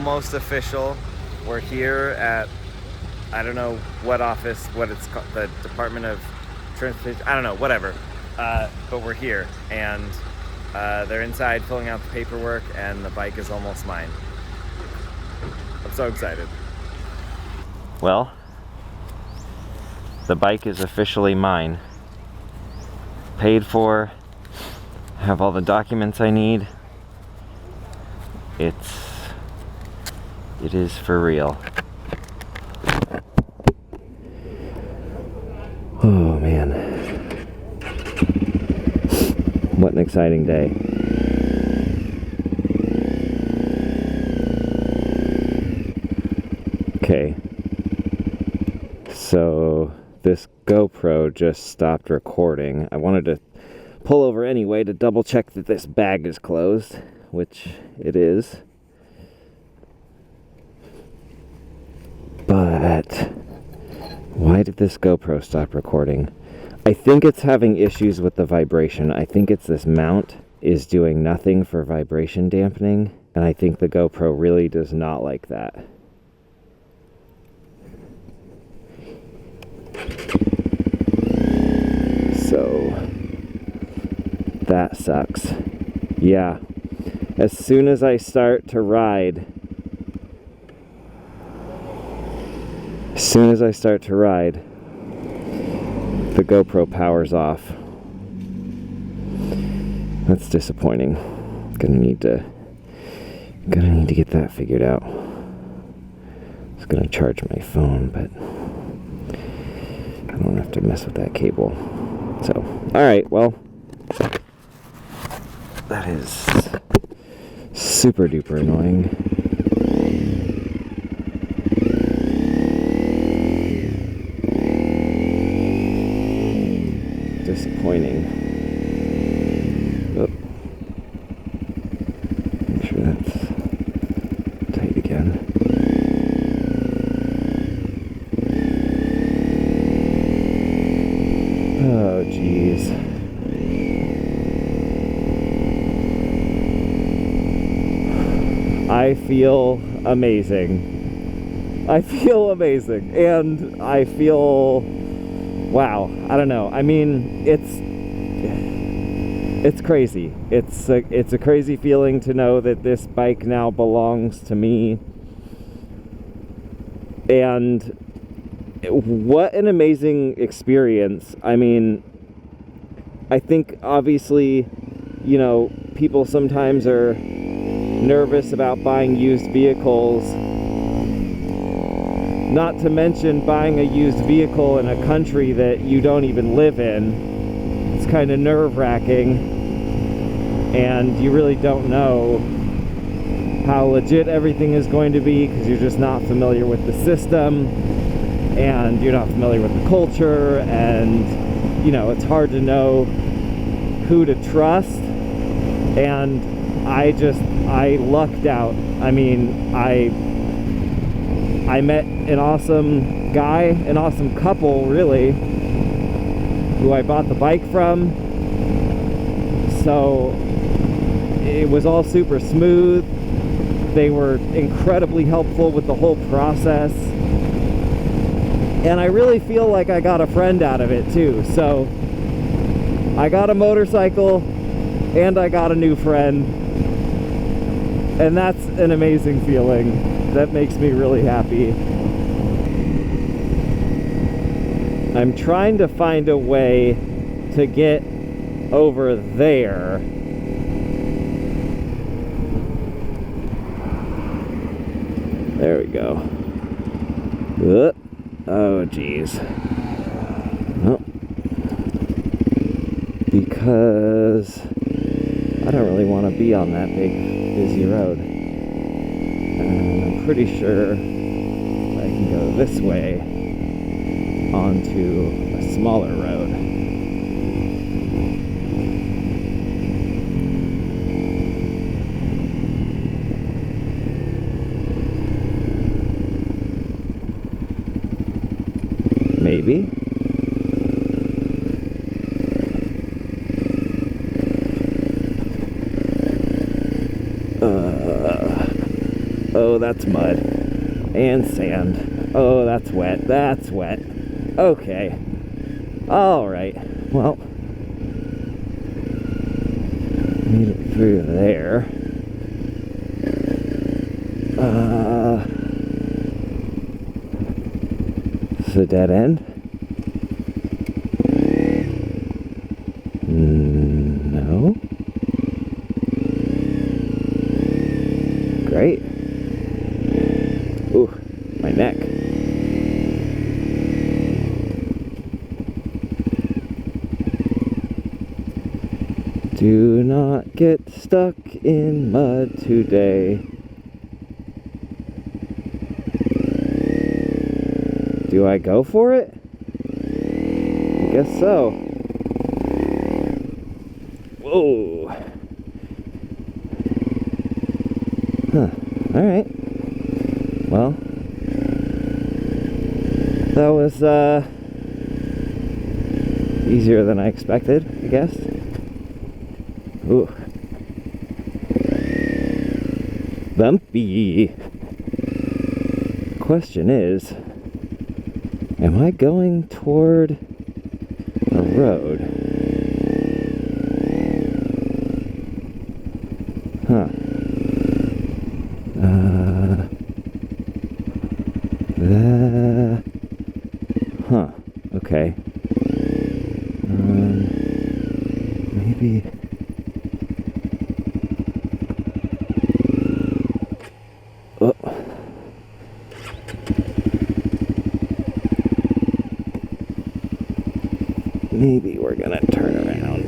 almost official. We're here at, I don't know what office, what it's called, the Department of Transportation, I don't know, whatever. But we're here, and they're inside filling out the paperwork, and the bike is almost mine. I'm so excited. Well, the bike is officially mine. Paid for, have all the documents I need. It is for real. Oh man. What an exciting day. Okay. So this GoPro just stopped recording. I wanted to pull over anyway to double check that this bag is closed, which it is. But why did this GoPro stop recording? I think it's having issues with the vibration. I think it's this mount is doing nothing for vibration dampening, and I think the GoPro really does not like that. So that sucks. Yeah. As soon as I start to ride, the GoPro powers off. That's disappointing. Gonna need to get that figured out. I was gonna charge my phone, but I don't have to mess with that cable. So, alright, well, that is super duper annoying. Disappointing. Oh. Make sure that's tight again. Oh, jeez. I feel amazing. And I feel, wow, I don't know. I mean, it's crazy. It's a crazy feeling to know that this bike now belongs to me. And what an amazing experience. I mean, I think obviously, you know, people sometimes are nervous about buying used vehicles. Not to mention buying a used vehicle in a country that you don't even live in. It's kind of nerve-wracking, and you really don't know how legit everything is going to be because you're just not familiar with the system, and you're not familiar with the culture, and you know, it's hard to know who to trust. And I lucked out. I mean, I met an awesome guy, an awesome couple, really, who I bought the bike from. So it was all super smooth. They were incredibly helpful with the whole process. And I really feel like I got a friend out of it too. So I got a motorcycle and I got a new friend. And that's an amazing feeling. That makes me really happy. I'm trying to find a way to get over there. There we go. Oh, geez. Well, because I don't really want to be on that big, busy road. And I'm pretty sure I can go this way onto a smaller road. Maybe. Oh, that's mud. And sand. Oh, that's wet. That's wet. Okay. Alright. Well, made it through there. This is a dead end? No. Great. Ooh, my neck. Do not get stuck in mud today. Do I go for it? I guess so. Whoa. Huh. Alright. Well, that was easier than I expected, I guess. Ooh. Bumpy. Question is, am I going toward a road? Huh. Huh. Okay. Maybe. Oh. Maybe we're gonna turn around.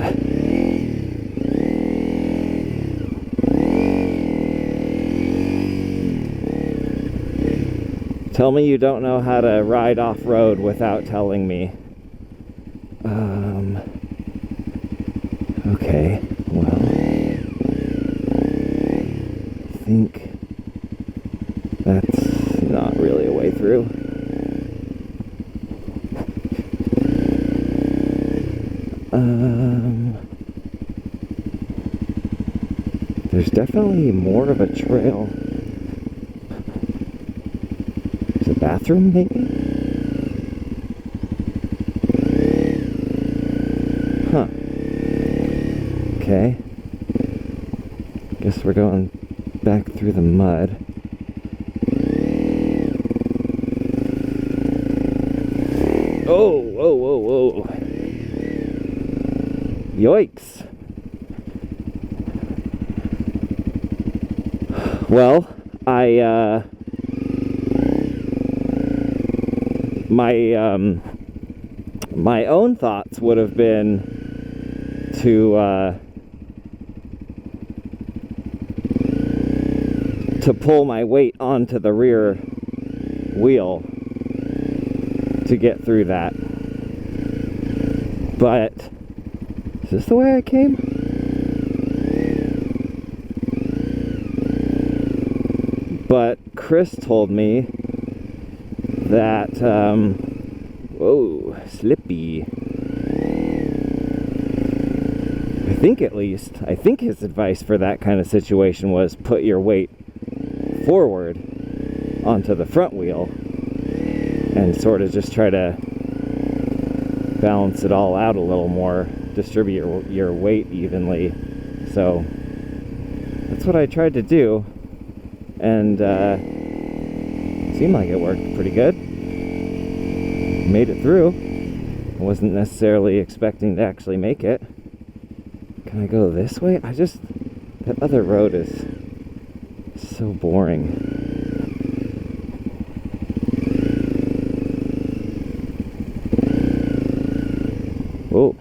Tell me you don't know how to ride off-road without telling me. Okay, well, I think that's not really a way through. There's definitely more of a trail. There's a bathroom, maybe? Huh. Okay. Guess we're going back through the mud. Oh, whoa, whoa, whoa. Yikes. Well, my own thoughts would have been to pull my weight onto the rear wheel to get through that. But is this the way I came? But Chris told me that, whoa, slippy. I think his advice for that kind of situation was put your weight forward onto the front wheel and sort of just try to balance it all out a little more, distribute your weight evenly. So that's what I tried to do, and seemed like it worked pretty good. Made it through. I wasn't necessarily expecting to actually make it. Can I go this way? That other road is so boring. Whoa.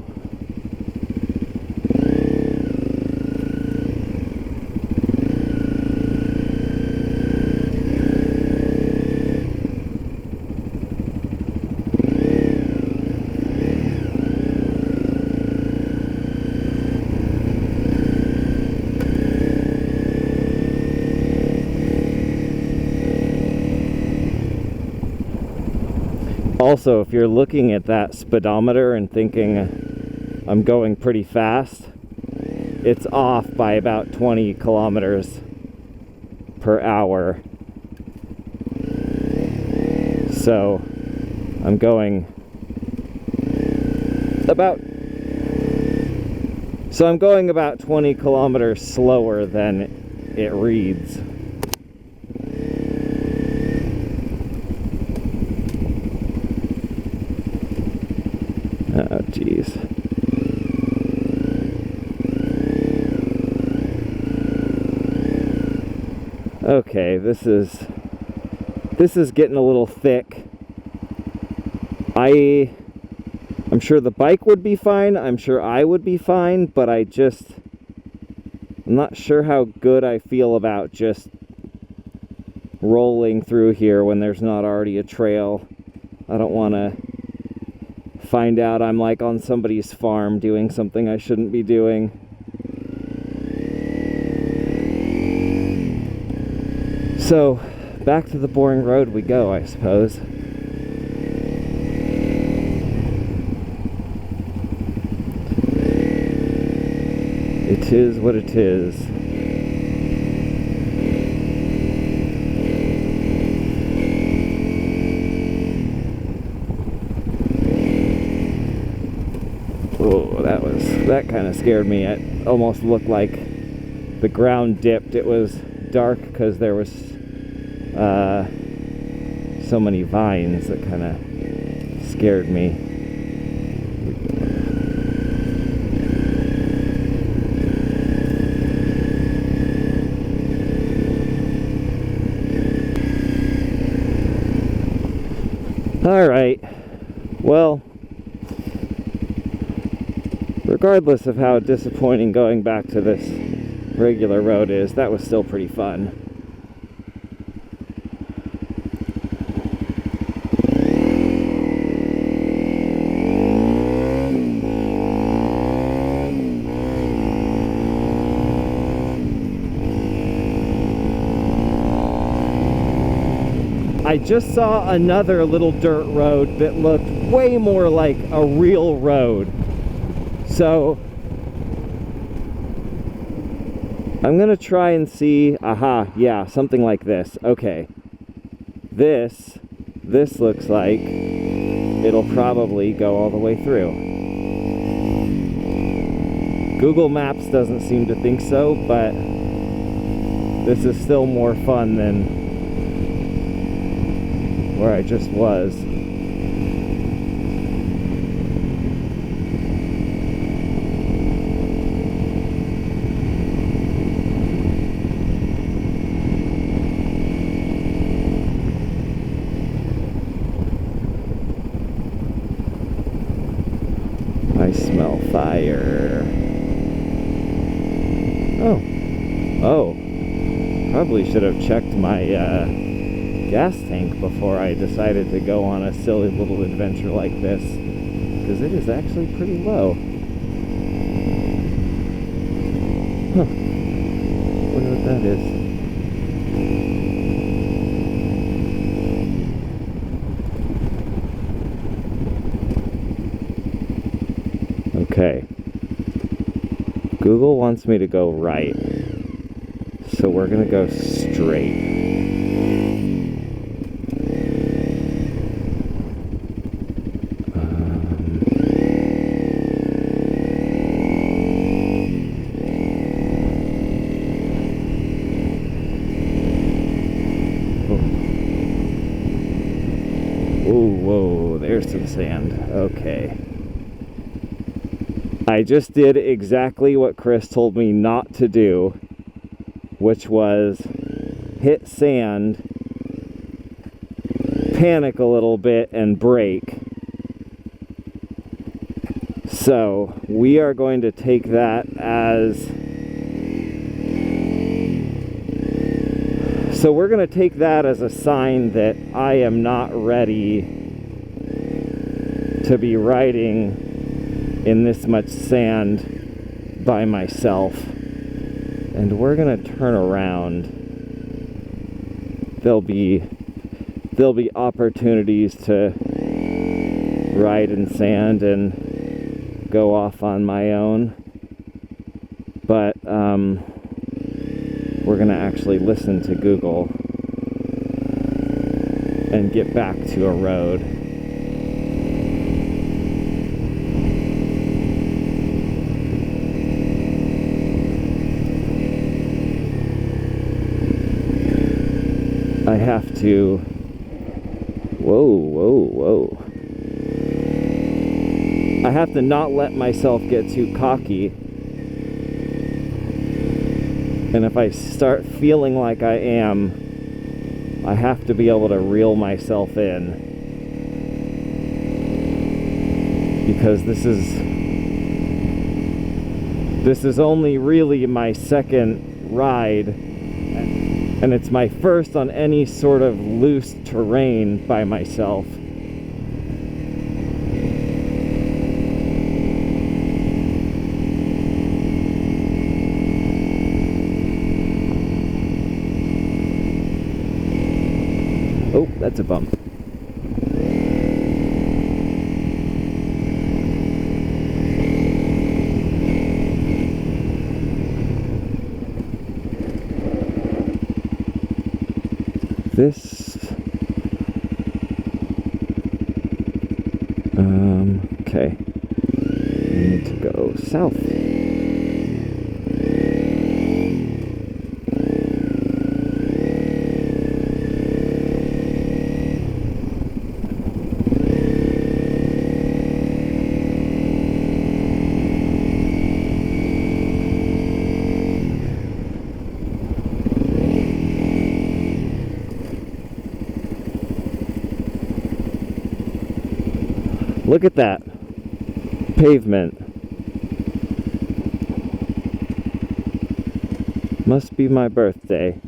Also, if you're looking at that speedometer and thinking I'm going pretty fast, it's off by about 20 kilometers per hour So I'm going about 20 kilometers slower than it reads. Oh, geez. Okay, this is getting a little thick. I'm sure the bike would be fine. I'm sure I would be fine, but I'm not sure how good I feel about just rolling through here when there's not already a trail. I don't want to find out I'm like on somebody's farm doing something I shouldn't be doing. So, back to the boring road we go, I suppose. It is what it is. Oh, that kind of scared me. It almost looked like the ground dipped. It was dark because there was so many vines that kind of scared me. All right, well, regardless of how disappointing going back to this regular road is, that was still pretty fun. I just saw another little dirt road that looked way more like a real road. So I'm gonna try and see, aha, yeah, something like this. Okay, this looks like it'll probably go all the way through. Google Maps doesn't seem to think so, but this is still more fun than where I just was. I smell fire. Oh, probably should have checked my gas tank before I decided to go on a silly little adventure like this, because it is actually pretty low. Huh. Wonder what that is. Okay. Google wants me to go right, so we're gonna go straight. Whoa, there's some sand. Okay. I just did exactly what Chris told me not to do, which was hit sand, panic a little bit, and brake. So we are going to take that as... So we're going to take that as a sign that I am not ready to be riding in this much sand by myself. And we're going to turn around. There'll be opportunities to ride in sand and go off on my own. But we're going to actually listen to Google and get back to a road. I have to... Whoa. I have to not let myself get too cocky. And if I start feeling like I am, I have to be able to reel myself in. Because this is only really my second ride, and it's my first on any sort of loose terrain by myself. Oh, that's a bump. Okay. I need to go south. Look at that pavement. Must be my birthday.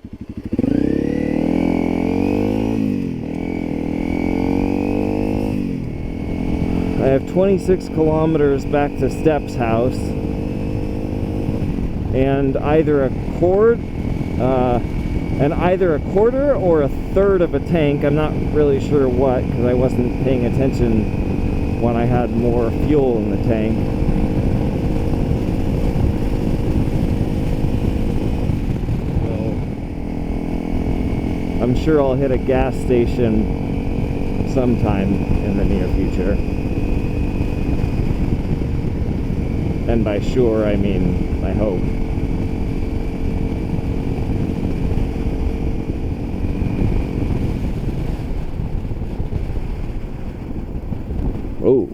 I have 26 kilometers back to Steph's house, and either a quarter or a third of a tank. I'm not really sure what, because I wasn't paying attention when I had more fuel in the tank. So I'm sure I'll hit a gas station sometime in the near future. And by sure, I mean, I hope.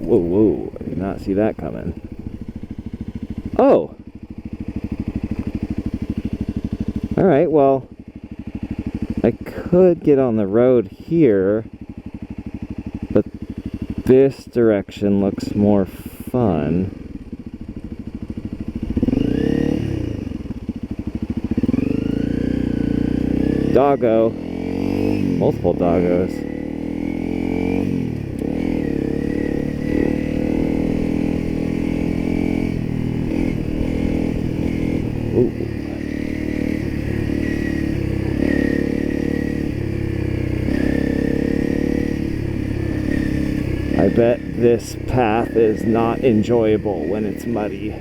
Whoa, I did not see that coming. Oh! Alright, well, I could get on the road here, but this direction looks more fun. Doggo. Multiple doggos. I bet this path is not enjoyable when it's muddy.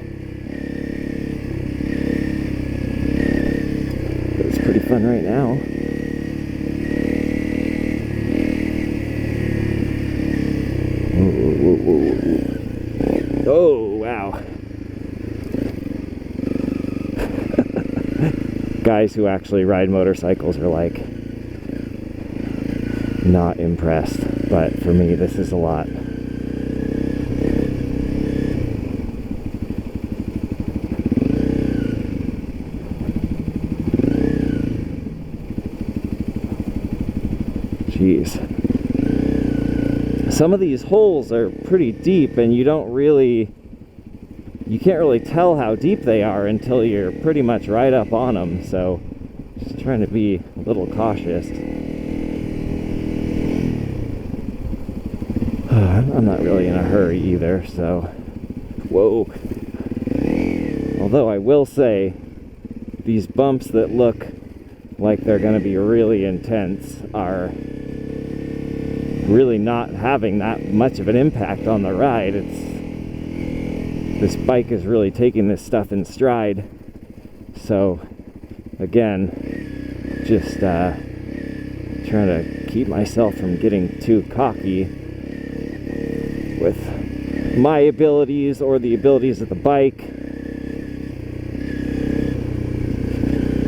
But it's pretty fun right now. Whoa. Oh, wow. Guys who actually ride motorcycles are like not impressed. But for me, this is a lot. Jeez. Some of these holes are pretty deep, and you can't really tell how deep they are until you're pretty much right up on them. So just trying to be a little cautious. I'm not really in a hurry either, so... Whoa. Although I will say, these bumps that look like they're going to be really intense are really not having that much of an impact on the ride. This bike is really taking this stuff in stride. So, again, just trying to keep myself from getting too cocky with my abilities or the abilities of the bike.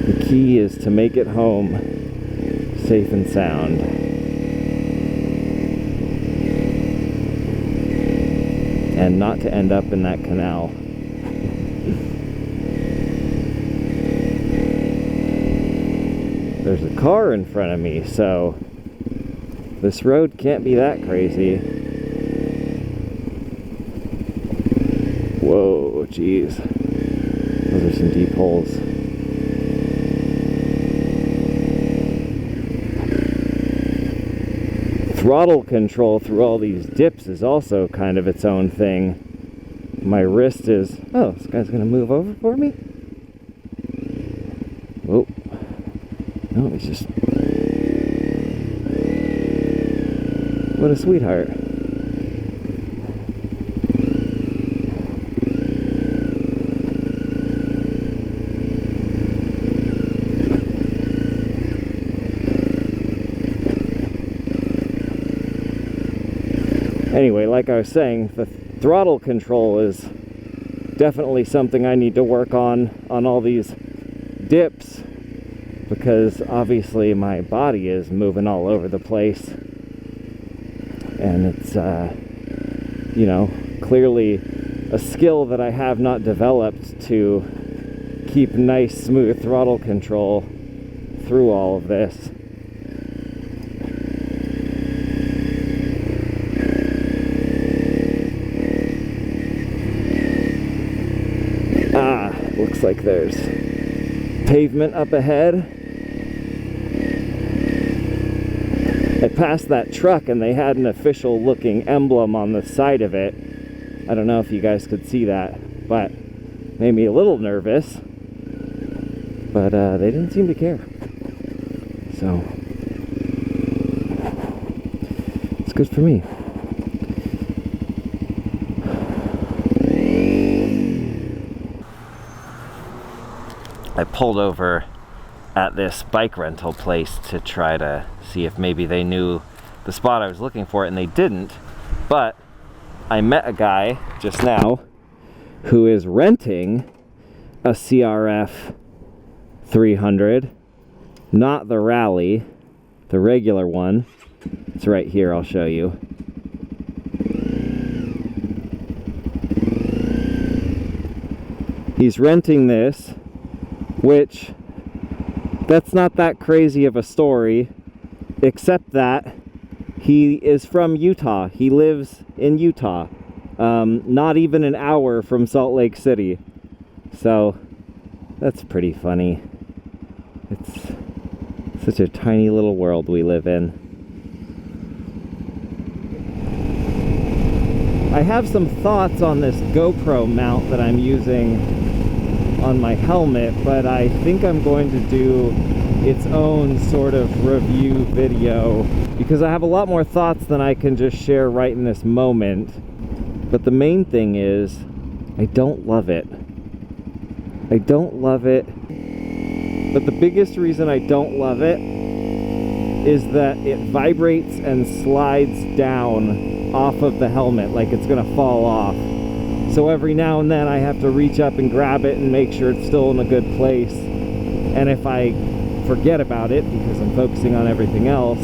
The key is to make it home safe and sound. And not to end up in that canal. There's a car in front of me, so this road can't be that crazy. Whoa, geez. Those are some deep holes. Throttle control through all these dips is also kind of its own thing. My wrist is... Oh, this guy's gonna move over for me? Whoa. No, he's just... What a sweetheart. Anyway, like I was saying, the throttle control is definitely something I need to work on all these dips, because obviously my body is moving all over the place, and it's you know, clearly a skill that I have not developed to keep nice smooth throttle control through all of this. Looks like there's pavement up ahead. I passed that truck and they had an official looking emblem on the side of it. I don't know if you guys could see that, but made me a little nervous. But they didn't seem to care. So it's good for me. I pulled over at this bike rental place to try to see if maybe they knew the spot I was looking for, and they didn't. But I met a guy just now who is renting a CRF300, not the Rally, the regular one. It's right here, I'll show you. He's renting this, which, that's not that crazy of a story, except that he is from Utah. He lives in Utah, not even an hour from Salt Lake City. So that's pretty funny. It's such a tiny little world we live in. I have some thoughts on this GoPro mount that I'm using on my helmet, but I think I'm going to do its own sort of review video, because I have a lot more thoughts than I can just share right in this moment. But the main thing is, I don't love it. I don't love it. But the biggest reason I don't love it is that it vibrates and slides down off of the helmet like it's gonna fall off. So every now and then I have to reach up and grab it and make sure it's still in a good place. And if I forget about it because I'm focusing on everything else,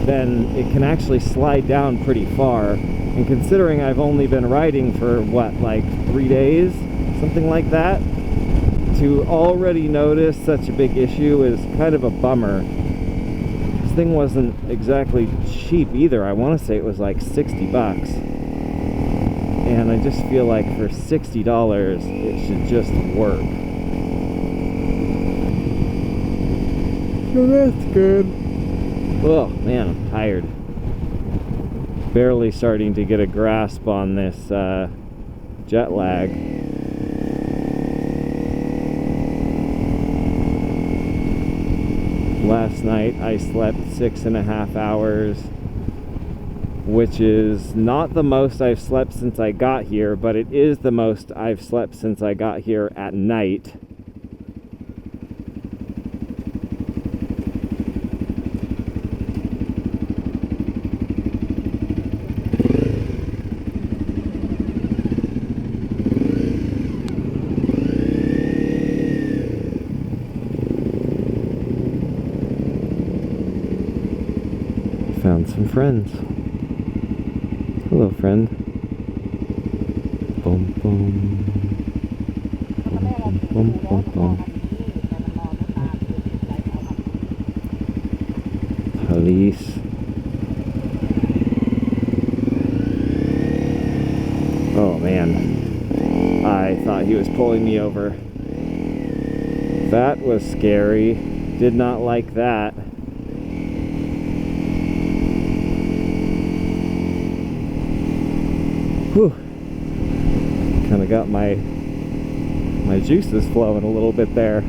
then it can actually slide down pretty far. And considering I've only been riding for what, like 3 days, something like that, to already notice such a big issue is kind of a bummer. This thing wasn't exactly cheap either. I want to say it was like 60 bucks. And I just feel like for $60, it should just work. So that's good. Oh man, I'm tired. Barely starting to get a grasp on this jet lag. Last night I slept 6.5 hours, which is not the most I've slept since I got here, but it is the most I've slept since I got here at night. Found some friends. Hello, friend. Boom, boom. Boom, boom, boom. Police. Oh man, I thought he was pulling me over. That was scary. Did not like that. Whew. Kind of got my juices flowing a little bit there.